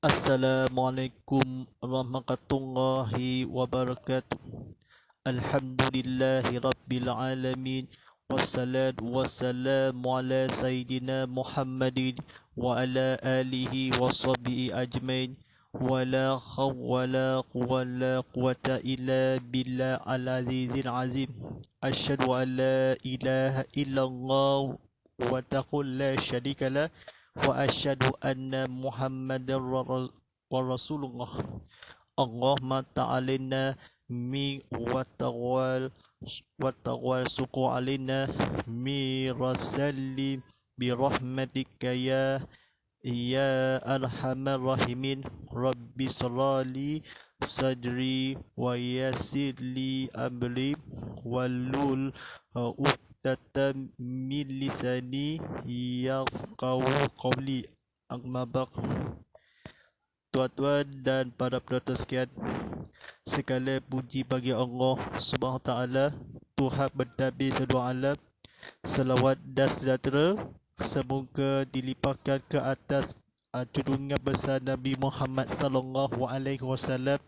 Assalamualaikum warahmatullahi wabarakatuh. Alhamdulillahi rabbil alamin. Wassalatu wassalamu ala sayyidina Muhammadin wa ala alihi wa sahbihi ajmain. Wala hawla wala quwata illa billah al-azizil azim. Asyhadu an la ilaha illallah wa la syarika lah wa asyhadu anna Muhammadar Rasulullah. Allahumma ta'alina mi wa tawal suku alina mi rasalli bi rahmatika ya arhamar rahimin. Rabbi shrali sadri wa yassirli amri walul uqdatan min lisani yafqahu qawli. Amma ba'd. Tuan-tuan dan para penonton sekalian, segala puji bagi Allah Subhanahu Wa Taala, Tuhan Bernabiyyi Sallallahu Alam. Selawat dan sejahtera semoga dilimpahkan ke atas junjungan besar Nabi Muhammad Sallallahu Alaihi Wasallam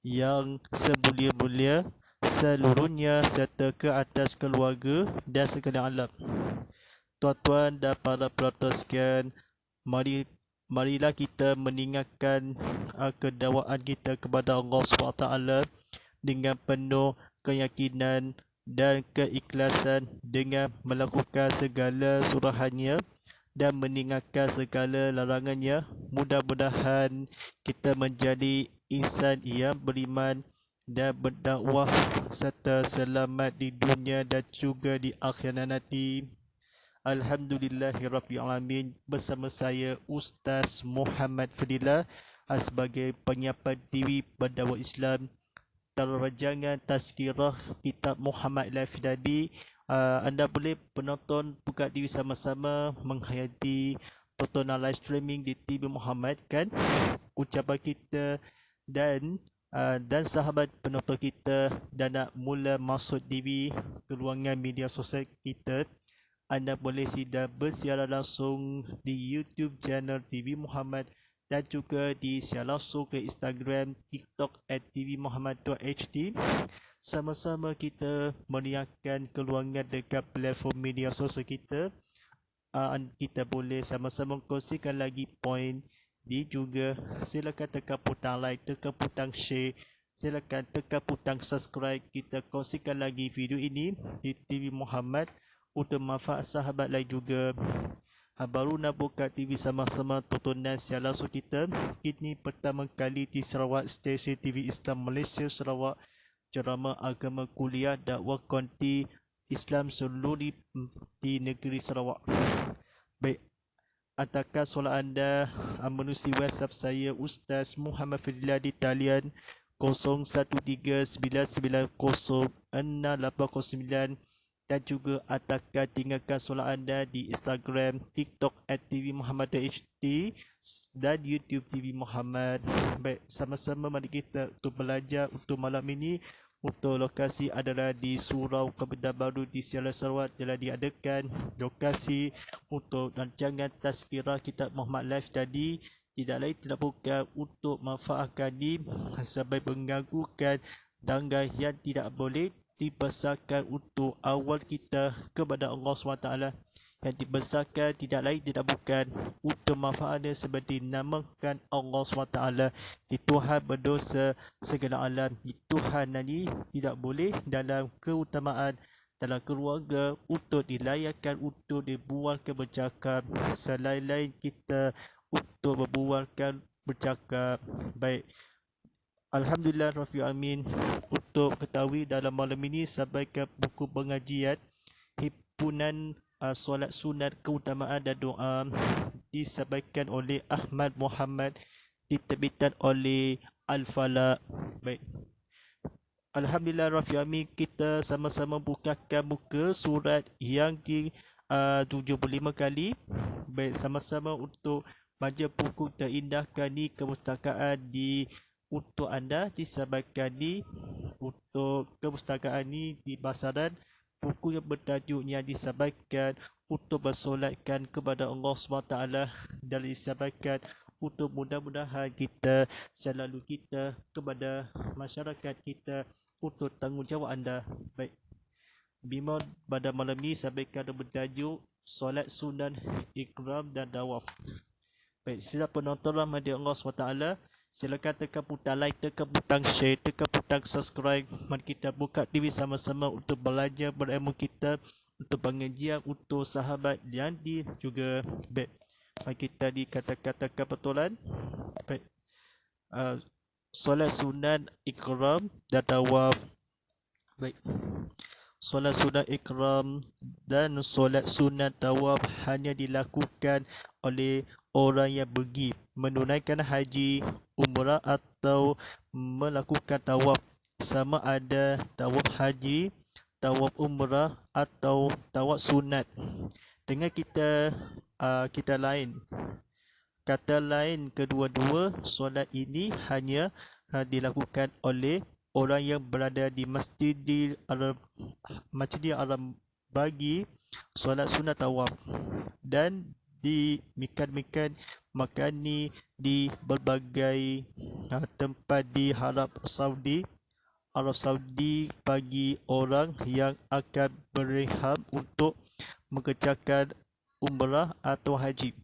yang semulia-mulia seluruhnya, serta ke atas keluarga dan sekalian alam. Tuan-tuan dan para penonton sekalian, marilah kita meninggalkan kedakwaan kita kepada Allah SWT dengan penuh keyakinan dan keikhlasan, dengan melakukan segala surahannya dan meninggalkan segala larangannya. Mudah-mudahan kita menjadi insan yang beriman dan berdakwah serta selamat di dunia dan juga di akhirat nanti. Alhamdulillahirrabbilalamin. Bersama saya Ustaz Muhammad Fadilah sebagai penyapa diri berdakwah Islam, terjangan tazkirah kitab Muhammad Al-Fidadi. Anda boleh penonton buka diri sama-sama menghayati tontonan live streaming di TV Muhammad kan. Ucapan kita dan sahabat penonton kita dan nak mula masuk diri ke ruangan media sosial kita, anda boleh sida bersiaran langsung di YouTube channel TV Muhammad dan juga disiar langsung ke Instagram, TikTok @tvmuhammad.hd. Sama-sama kita meriahkan keluangan dekat platform media sosial kita. Kita boleh sama-sama kongsikan lagi poin di juga. Silakan tekan butang like, tekan butang share, silakan tekan butang subscribe. Kita kongsikan lagi video ini di TV Muhammad untuk manfaat sahabat lain juga. Baru nak buka TV sama-sama tontonan siar langsung kita. Ini pertama kali di Sarawak, stesen TV Islam Malaysia Sarawak, ceramah agama kuliah dakwah konti Islam seluruh di negeri Sarawak. Baik, hantarkan soalan anda menerusi WhatsApp saya Ustaz Muhammad Fadilah di talian 0139906809 dan juga hantarkan tinggalkan soalan anda di Instagram, TikTok @tvmuhammad.hd dan YouTube TV Muhammad. Baik, sama-sama mari kita untuk belajar untuk malam ini. Untuk lokasi adalah di Surau Kebadan Baru di Siaran Sarawak telah diadakan. Lokasi untuk rancangan tazkirah kitab Muhammad Live tadi tidak lain tidak bukan untuk manfaatkan ini sampai mengganggukan tangga yang tidak boleh dibesarkan untuk awal kita kepada Allah SWT. Yang dibesarkan tidak lain tidak bukan untuk manfaatnya seperti namakan Allah SWT di Tuhan berdosa segala alam. Di Tuhan ini tidak boleh dalam keutamaan dalam keluarga untuk dilayakan, untuk dibualkan bercakap selain kita untuk berbualkan bercakap. Baik, Alhamdulillah Rabbil Alamin. Untuk ketahui dalam malam ini sampaikan buku pengajian himpunan solat sunat keutamaan dan doa disampaikan oleh Ahmad Muhammad, diterbitan oleh Al-Falaq. Baik, Alhamdulillah Rabbil Alamin. Kita sama-sama bukakan muka surat yang ke 75 kali. Baik, sama-sama untuk baca buku terindahkan di kepustakaan di untuk anda disampaikan di untuk kepustakaan ini di pasaran. Buku yang bertajuk yang disampaikan untuk bersolatkan kepada Allah SWT dan disampaikan untuk mudah-mudahan kita selalu kita kepada masyarakat kita untuk tanggungjawab anda. Baik, Bima pada malam ni sampaikan bertajuk solat sunan ikram dan dawaf. Baik, sila penonton rahmati Allah SWT, silakan tekan butang like, tekan butang share, tekan butang subscribe. Mari kita buka TV sama-sama untuk belajar berilmu kita, untuk pengajian, untuk sahabat yang di juga. Baik, mari kita di kata-kata kebetulan. Baik, solat sunan ikram dan tawaf. Baik, solat sunat ikram dan solat sunat tawaf hanya dilakukan oleh orang yang pergi menunaikan haji, umrah atau melakukan tawaf. Sama ada tawaf haji, tawaf umrah atau tawaf sunat. Dengan kita lain. Kata lain, kedua-dua solat ini hanya dilakukan oleh orang yang berada di Masjidil Haram bagi solat sunat tawaf dan di mikat-mikat makani di berbagai tempat di Arab Saudi bagi orang yang akan berihram untuk mengerjakan umrah atau haji.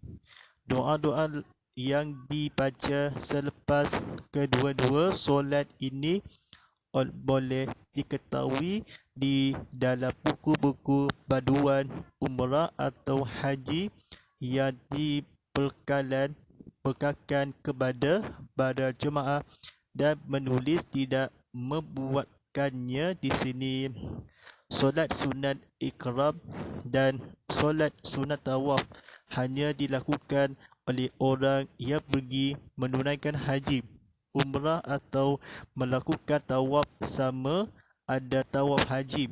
Doa-doa yang dibaca selepas kedua-dua solat ini boleh diketahui di dalam buku-buku panduan umrah atau haji yang diperkakan kepada jemaah dan menulis tidak membuatkannya di sini. Solat sunat ikram dan solat sunat tawaf hanya dilakukan oleh orang yang pergi menunaikan haji, umrah atau melakukan tawaf. Sama ada tawaf haji,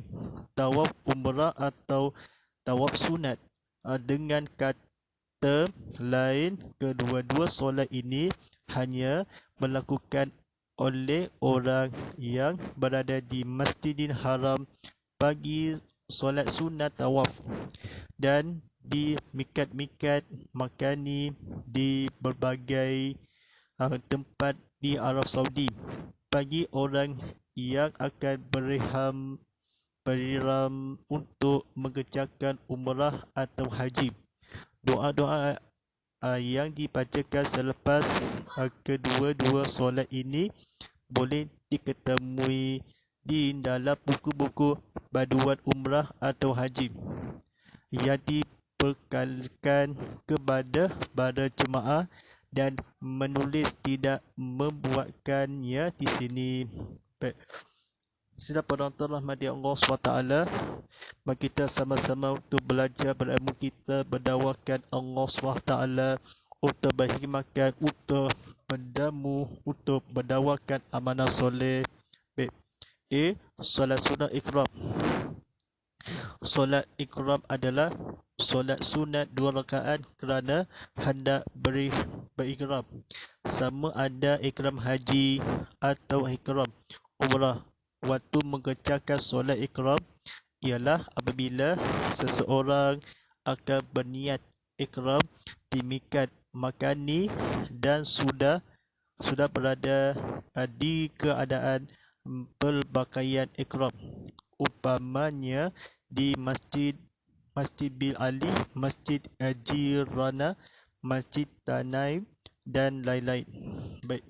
tawaf umrah atau tawaf sunat. Dengan kata lain, kedua-dua solat ini hanya melakukan oleh orang yang berada di Masjidil Haram bagi solat sunat tawaf dan di mikat-mikat makani di berbagai tempat di Arab Saudi bagi orang yang akan berihram untuk mengerjakan umrah atau haji. Doa-doa yang dibacakan selepas kedua-dua solat ini boleh diketemui di dalam buku-buku panduan umrah atau haji yang diperkenalkan kepada jemaah dan menulis tidak membuatkannya di sini. Baik, sila penonton rahmati Allah SWT, mari kita sama-sama untuk belajar berilmu kita, berdawakan Allah SWT untuk berkhidmatkan, untuk mendamu, untuk berdawakan amanah soleh. Baik, solat sunat ikram. Solat ikram adalah solat sunat 2 rakaat kerana hendak berikram. Sama ada ikram haji atau ikram umrah. Waktu mengerjakan solat ikram ialah apabila seseorang akan berniat ikram di mikat makani dan sudah berada di keadaan berpakaian ikram, umpamanya di Masjid Bil Ali, Masjid Jirana, Masjid Tanaim dan lain-lain. Baik,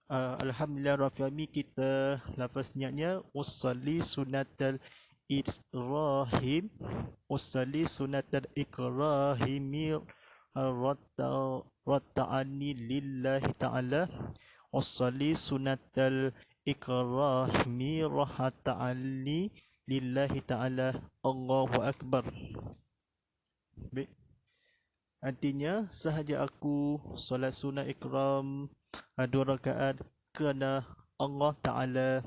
Alhamdulillah Rabbil Alamin, kita lafaz niatnya usalli sunatal ikrahim, usalli sunatal ikrahimi ratta'ani lillahi ta'ala, usalli sunatal ikrahimi rahata'ani lillahi ta'ala, Allahu Akbar. Baik, artinya sahaja aku solat sunat ikram 2 rakaat kerana Allah Ta'ala.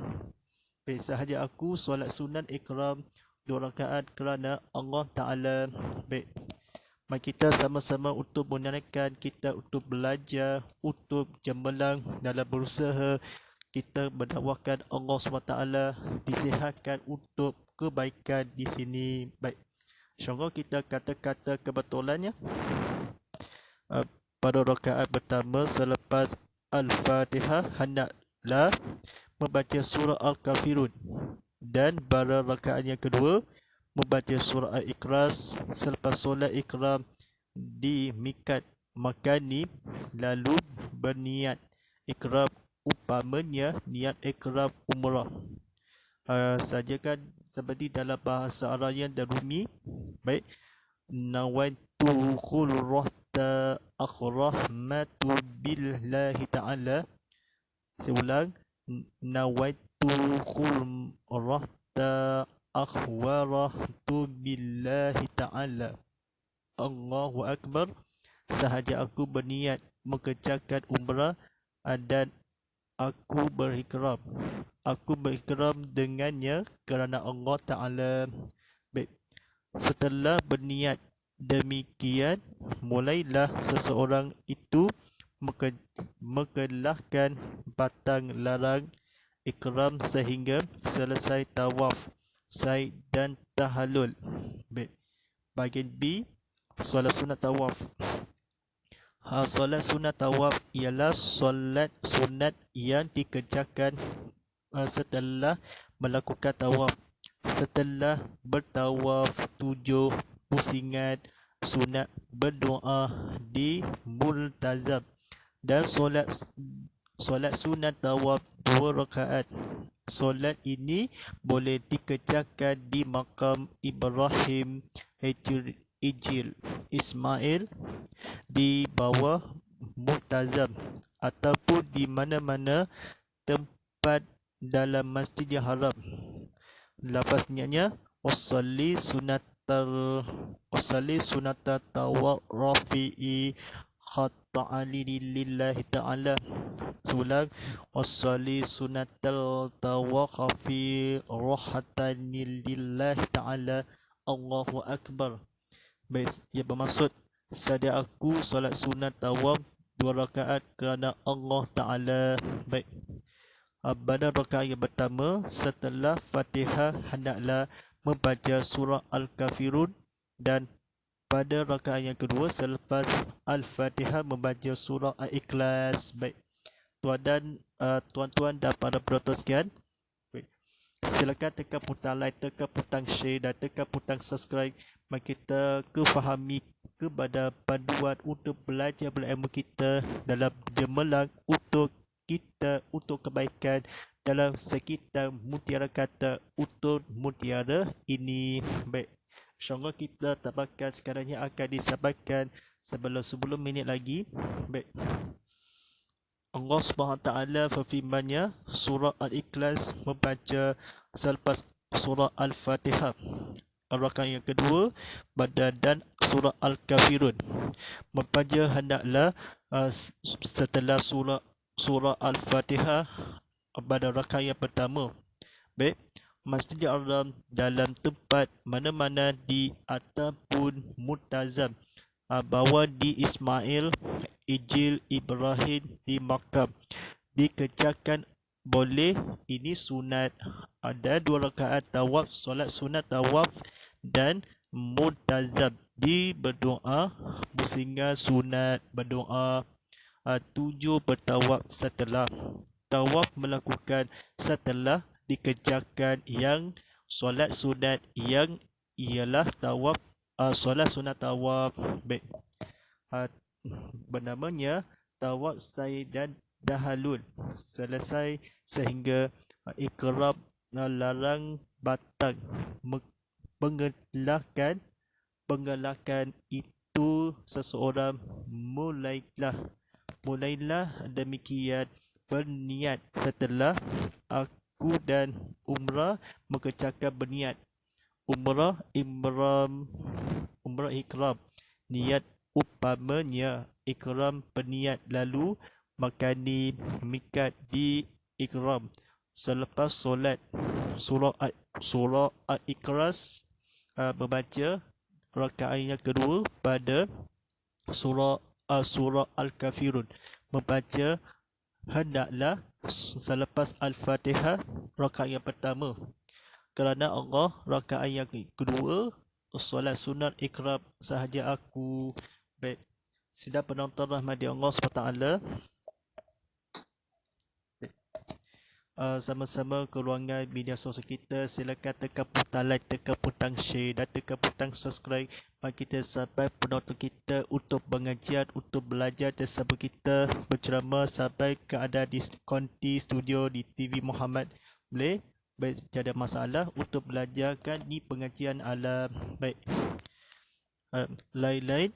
Baik, sahaja aku solat sunat ikram 2 rakaat kerana Allah Ta'ala. Baik, mari kita sama-sama untuk menunaikan kita, untuk belajar, untuk cemerlang dalam berusaha kita mendakwakan Allah SWT, disihatkan untuk kebaikan di sini. Baik, insyaAllah kita kata-kata kebetulannya. pada rakaat pertama selepas Al-Fatihah hendaklah membaca surah Al-Kafirun, dan pada rakaat yang kedua membaca surah Al-Ikhlas selepas solat ikram di mikat makani, lalu berniat ikram umpamanya niat ikram umrah. Sajakan seperti dalam bahasa Arabia dan Rumi. Baik, nawaitu khulrata akhrahmatu billahi ta'ala. Saya ulang, nawaitu khulrata akhwarahtu billahi ta'ala. Allahu Akbar. Sahaja aku berniat mengerjakan umrah dan aku berikram. Aku berikram dengannya kerana Allah Ta'ala. Baik. Setelah berniat demikian, mulailah seseorang itu mengelahkan batang larang ikram sehingga selesai tawaf, sa'i dan tahallul. Baik. Bahagian B, solat sunat tawaf. Solat sunat tawaf ialah solat sunat yang dikerjakan setelah melakukan tawaf. Setelah bertawaf 7 pusingan sunat, berdoa di multazam, dan solat sunat tawaf 2 rakaat. Solat ini boleh dikerjakan di makam Ibrahim, Ijil, Ismail, di bawah multazam, ataupun di mana-mana tempat dalam Masjidil Haram. Lafaz niatnya usalli sunatal tawafi'i khata'ali lillahi ta'ala. Seulang, usalli sunatal tawafi rohatani lillahi ta'ala. Allahu Akbar. Baik, ia bermaksud saja aku solat sunat tawaf 2 rakaat kerana Allah Ta'ala. Baik. Pada rakaat yang pertama setelah Fatihah hendaklah membaca surah Al-Kafirun, dan pada rakaat yang kedua selepas Al-Fatihah membaca surah Al-Ikhlas. Baik. Tuan-tuan dan para penonton sekalian, silakan tekan butang like, tekan butang share dan tekan butang subscribe. Mari kita fahami kepada panduan untuk belajar berilmu kita dalam gemerlang untuk kita, untuk kebaikan dalam sekitar mutiara kata untuk mutiara ini. Baik, InsyaAllah kita tabakan sekarang yang akan disampaikan sebelum 10 minit lagi. Baik, Allah SWT firman-Nya surah Al-Ikhlas membaca selepas surah Al-Fatihah. Rakaat yang kedua dan surah Al-Kafirun membaca hendaklah setelah surah Al-Fatihah pada rakaat yang pertama. Baik, Masjidil Haram, dalam tempat mana-mana di ataupun multazam, bahawa di Ismail, Ijil, Ibrahim, di makam dikerjakan boleh. Ini sunat. Ada 2 rakaat tawaf, solat sunat tawaf dan multazam, di berdoa pusingan sunat, berdoa 7 bertawaf setelah tawaf, melakukan setelah dikerjakan yang solat sunat yang ialah tawaf, solat sunat tawaf. Baik, bernamanya tawaf sa'i dan tahallul, selesai sehingga ikram larang batang. Pengelahkan itu seseorang mulailah demikian berniat setelah aku dan umrah mengerjakan berniat umrah ikram, niat umpamanya ikram berniat, lalu makani mikat di ikram selepas solat surah Al-Ikhlas, membaca rakaat yang kedua pada surah Al-Kafirun membaca hendaklah selepas Al-Fatihah rakaat yang pertama. Kerana Allah, rakaat yang kedua solat sunat ikram sahaja aku. Baik, Sidang penonton rahmati Allah SWT, sama-sama ke ruangan media sosial kita. Silakan tekan butang like, tekan butang share dan tekan butang subscribe. Mari kita sampai penonton kita untuk pengajian, untuk belajar bersama kita berceramah sampai keadaan di konti studio di TV Muhammad. Boleh? Baik, tiada masalah untuk belajar kan di pengajian alam. Baik. Lain-lain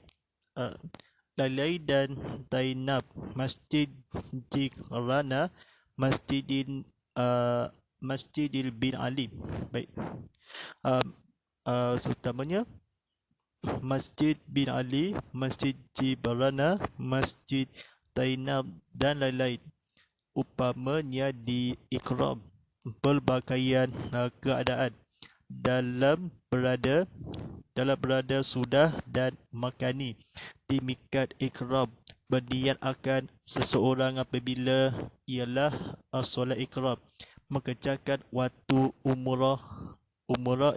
Lailai dan Zainab, Masjid Jikrana, Masjidil bin Ali. Baik. Seutamanya Masjid bin Ali, Masjid Jibrana, Masjid Zainab dan lain-lain. Upamanya di ikram pelbagaian keadaan dalam berada sudah dan makani di mikat ikram berniat akan seseorang apabila ialah solat ikram mengerjakan waktu umrah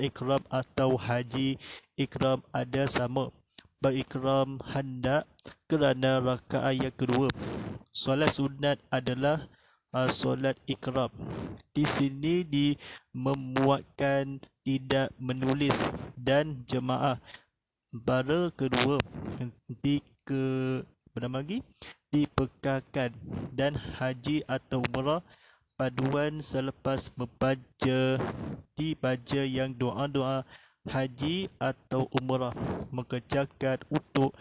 ikram atau haji ikram ada sama berikram hendak kerana rakaat yang kedua. Solat sunat adalah solat ikram. Di sini memuatkan tidak menulis dan jemaah bara kedua dipekarkan dan haji atau umrah paduan selepas dibaca yang doa-doa haji atau umrah mengerjakan untuk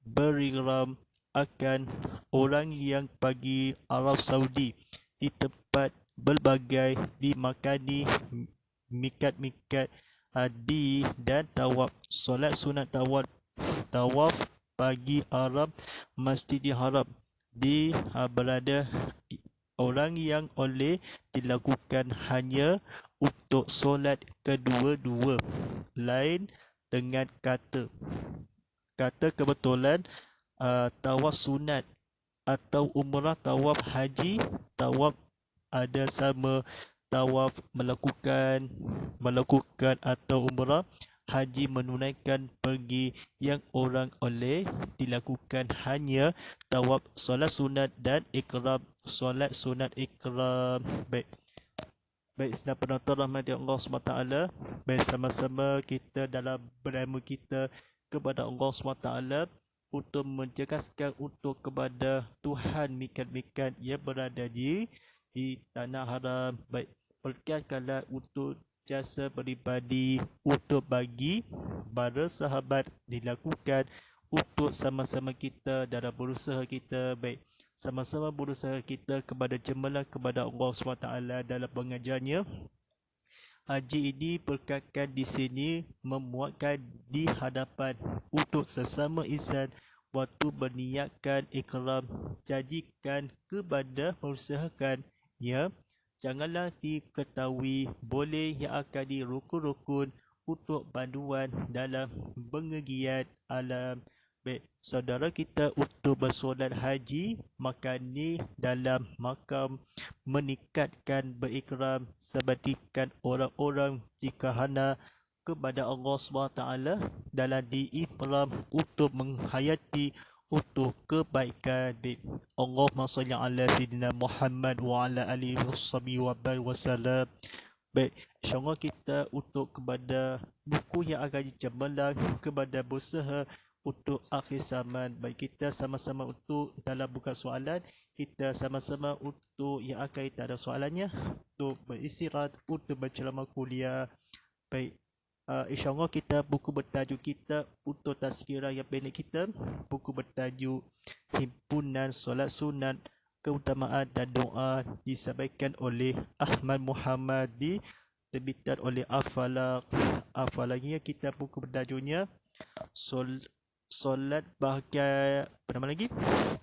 berihram akan orang yang pergi Arab Saudi di tempat berbagai di makani mikat-mikat dan tawaf. Solat sunat tawaf bagi Arab Masjidil Haram di berada orang yang oleh dilakukan hanya untuk solat kedua-dua. Lain dengan kata kebetulan tawaf sunat atau umrah, tawaf haji, tawaf ada sama tawaf melakukan atau umrah, haji menunaikan pergi yang orang oleh dilakukan hanya tawaf solat sunat dan ikram solat sunat ikram. Baik, sedang penonton rahmati Allah SWT. Baik, sama-sama kita dalam berilmu kita kepada Allah SWT untuk menjelaskan untuk kepada Tuhan mikat-mikat yang berada di tanah haram. Baik, perkatakanlah untuk jasa peribadi untuk bagi para sahabat dilakukan untuk sama-sama kita dalam berusaha kita. Baik, sama-sama berusaha kita kepada cemerlang kepada Allah SWT dalam pengajarnya. Haji ini perkatakan di sini memuatkan di hadapan untuk sesama insan waktu berniatkan ikram, janjikan kepada mengusahakannya. Janganlah diketahui boleh yang akan di rukun-rukun untuk bantuan dalam pengajian alam. Baik, saudara kita untuk bersolat haji, maka ni dalam makam meningkatkan berikram sebandingkan orang-orang jika hendak kepada Allah SWT dalam diikram untuk menghayati untuk kebaikan. Allahumma salli ala sayyidina Muhammad wa ala alihi wasallam. Baik, insyaAllah kita untuk kepada buku yang akan dicemerlang kepada berusaha untuk akhir zaman. Baik, kita sama-sama untuk dalam buka soalan, kita sama-sama untuk yang akan kita ada soalannya untuk beristirahat, untuk berceramah kuliah. Baik, insyaAllah kita buku bertajuk kita untuk tazkirah yang pendek kita, buku bertajuk Himpunan Solat Sunat Keutamaan dan Doa, disampaikan oleh Ahmad Muhammadi, terbitan oleh Al-Falaq. Al-Falaqnya kita buku bertajuknya solat bahagian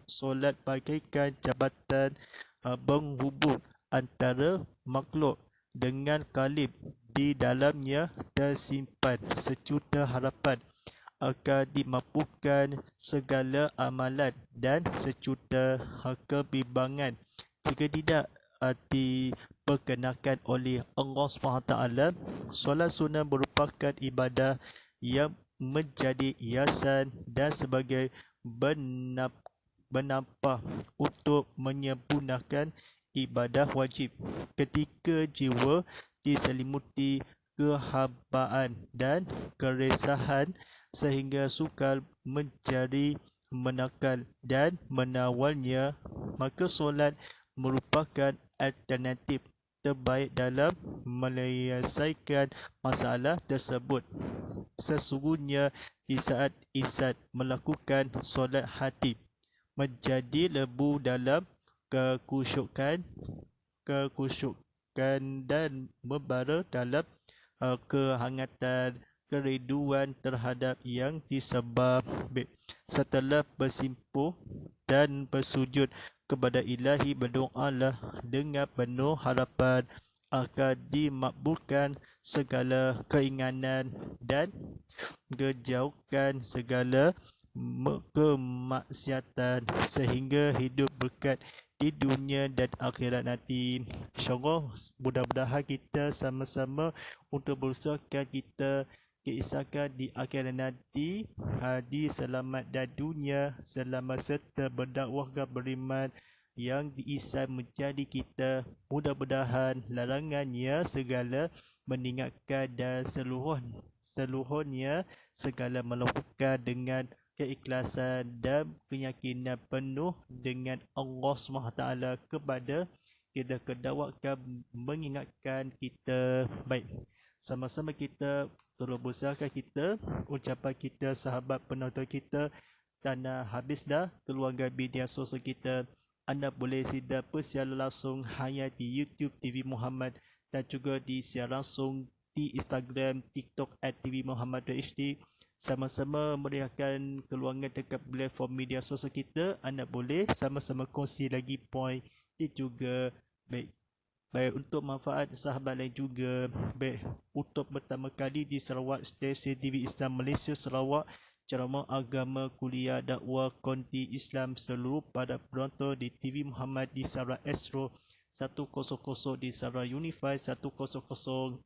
solat bagaikan jabatan penghubung antara makhluk dengan kalib. Di dalamnya tersimpan sejuta harapan akan dimampukan segala amalan dan sejuta kebimbangan jika tidak diperkenakan oleh Allah SWT. Solat sunat merupakan ibadah yang menjadi hiasan dan sebagai bernampah untuk menyempurnakan ibadah wajib. Ketika jiwa diselimuti kehabaan dan keresahan sehingga sukar mencari, menakal dan menawalnya, maka solat merupakan alternatif terbaik dalam menyelesaikan masalah tersebut. Sesungguhnya di saat insan melakukan solat hati menjadi lebu dalam kekusyukan dan membara dalam kehangatan kerinduan terhadap yang disembah. Setelah bersimpuh dan bersujud kepada Ilahi, berdoalah dengan penuh harapan akan dimakbulkan segala keinginan dan dijauhkan segala kemaksiatan sehingga hidup berkat di dunia dan akhirat nanti. InsyaAllah, mudah-mudahan kita sama-sama untuk berusahakan kita keisahkan di akhirat nanti, di selamat dan dunia selamat serta berdakwahkan beriman yang diisai menjadi kita. Mudah-mudahan larangannya segala meninggalkan dan seluruhnya segala melakukan dengan keikhlasan dan keyakinan penuh dengan Allah SWT kepada kita, kedawatkan mengingatkan kita. Baik, sama-sama kita tolong berusahakan kita, ucapan kita, sahabat penonton kita, tanah habis dah keluarga media sosial kita. Anda boleh simak persiaran langsung hanya di YouTube TV Muhammad dan juga disiar langsung di Instagram, TikTok @tvmuhammad.hd. Sama-sama meriahkan keluarga dekat platform media sosial kita. Anda boleh sama-sama kongsi lagi point dia juga. Baik untuk manfaat sahabat lain juga. Baik, untuk pertama kali di Sarawak, stesen TV Islam Malaysia Sarawak, ceramah agama, kuliah, dakwah, konti Islam seluruh pada penonton di TV Muhammad di Sarawak Astro 100 di Sarawak Unify 100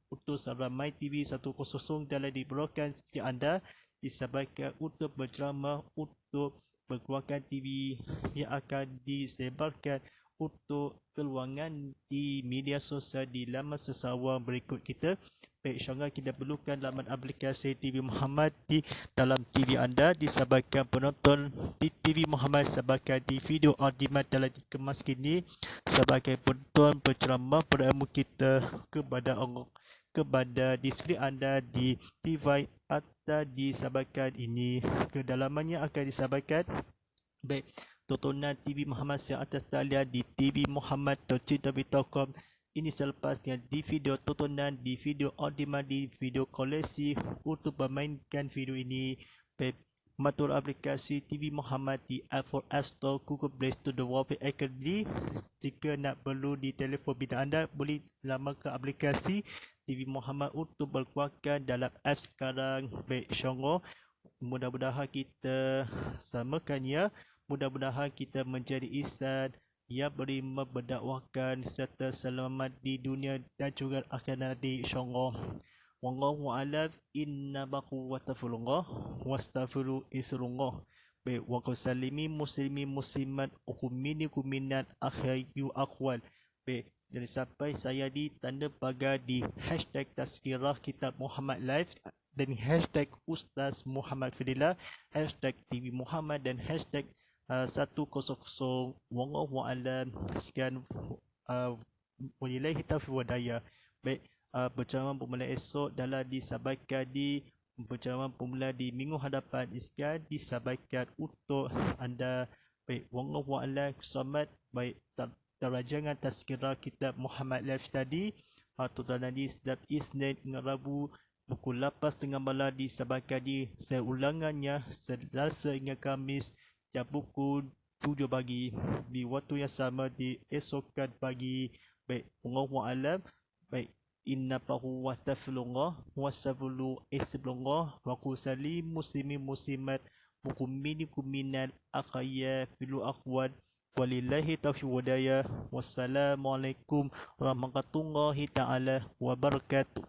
untuk Sarawak My TV 100 dalam diberlakukan setiap anda disampaikan untuk berceramah untuk berkeluarkan TV yang akan disebarkan untuk keluangan di media sosial di laman sesawang berikut kita. Baik, insyaAllah kita perlukan laman aplikasi TV Muhammad di dalam TV anda, disampaikan penonton di TV Muhammad sebagai di video on demand dalam dikemas kini sebagai penonton berceramah berilmu kita kepada Allah, kepada distrik anda di device atau disampaikan ini. Kedalamannya akan disampaikan. Baik, tontonan TV Muhammad yang atas talian di tvmuhammad.com. Ini selepasnya di video tontonan, di video on demand, di video koleksi untuk memainkan video ini. Baik, matur aplikasi TV Muhammad di iPhone App Store, Google Play Store dan Huawei Academy. Jika nak perlu di telefon bidan anda, boleh lamakan aplikasi TV Muhammad untuk berkeluarkan dalam app sekarang. Baik, insyaAllah mudah-mudahan kita samakannya. Mudah-mudahan kita menjadi insan yang beriman, berdakwahkan serta selamat di dunia dan juga akhirat nanti, insyaAllah. Wallahu a'lam. Innamahu wastaghfirullah wastaghfiru isrullah. Baik, wa qusallimi muslimin muslimat ukumini kuminat akhayu akwal. Baik, jadi sampai saya di tanda pagar di hashtag Tazkirah Kitab Muhammad Live dan hashtag Ustaz Muhammad Fadilah, hashtag TV Muhammad dan hashtag 100. Wallahu a'lam. Sekian, wabillahi taufiq wadaya. Baik, berceramah bermula esok dalam disampaikan di berceramah bermula di minggu hadapan sekian disampaikan untuk anda. Baik, wallahu a'lam. Selamat. Baik, terajangan Tazkirah Kitab Muhammad Live tadi tontonan di setiap Isnin hingga Rabu pukul 8.30 malam disampaikan di seulangannya Selasa hingga Khamis jam pukul 7 pagi di waktu yang sama di esokan pagi. Baik, wallahu a'lam. Baik, innahu wastaghfirullah wastaghfiru istillah wa qusali muslimin muslimat mu'minin minal akhaya fil aqwad. Walillahi taufiq wadaya. Wassalamualaikum warahmatullahi taala wabarakatuh.